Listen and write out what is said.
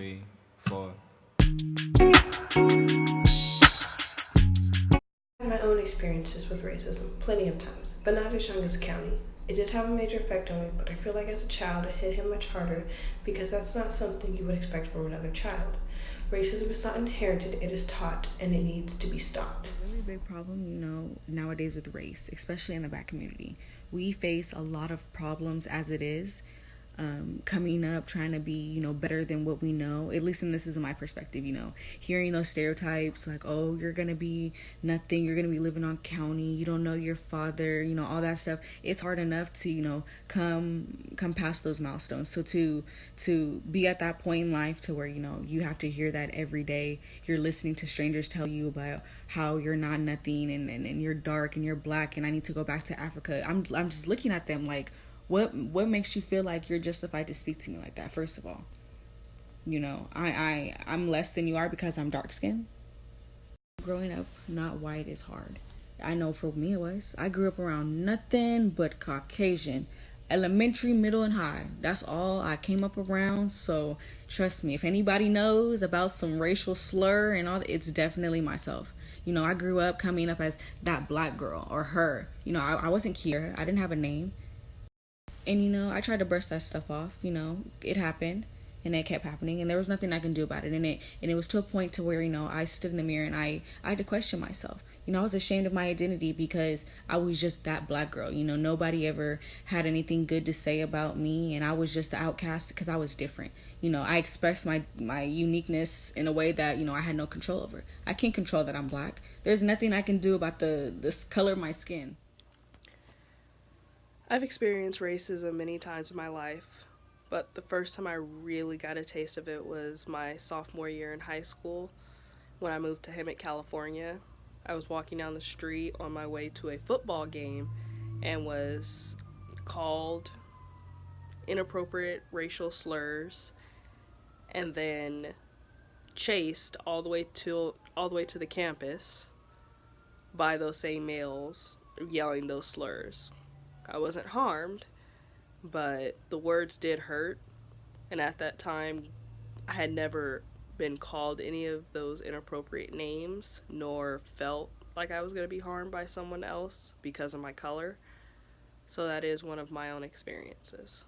3, 4. I've had my own experiences with racism, plenty of times, but not as young as County. It did have a major effect on me, but I feel like as a child it hit him much harder because that's not something you would expect from another child. Racism is not inherited, it is taught, and it needs to be stopped. A really big problem, nowadays with race, especially in the Black community. We face a lot of problems as it is, coming up, trying to be, better than what we know. At least, and this is my perspective, hearing those stereotypes like, oh, you're gonna be nothing, you're gonna be living on county, you don't know your father, all that stuff. It's hard enough to, come past those milestones. So to be at that point in life to where, you have to hear that every day. You're listening to strangers tell you about how you're not nothing and you're dark and you're Black and I need to go back to Africa. I'm just looking at them like, what makes you feel like you're justified to speak to me like that? First of all, I'm less than you are because I'm dark skinned. Growing up not white is hard. I know for me it was. I grew up around nothing but Caucasian. Elementary, middle, and high. That's all I came up around. So trust me, if anybody knows about some racial slur and all that, it's definitely myself. I grew up coming up as that Black girl or her. I wasn't Kiera. I didn't have a name. And I tried to brush that stuff off. It happened, and it kept happening, and there was nothing I can do about it. And it was to a point to where I stood in the mirror and I had to question myself. I was ashamed of my identity because I was just that Black girl. Nobody ever had anything good to say about me, and I was just the outcast because I was different. I expressed my uniqueness in a way that I had no control over. I can't control that I'm Black. There's nothing I can do about this color of my skin. I've experienced racism many times in my life, but the first time I really got a taste of it was my sophomore year in high school when I moved to Hemet, California. I was walking down the street on my way to a football game and was called inappropriate racial slurs and then chased all the way to the campus by those same males yelling those slurs. I wasn't harmed, but the words did hurt. And at that time, I had never been called any of those inappropriate names, nor felt like I was going to be harmed by someone else because of my color. So that is one of my own experiences.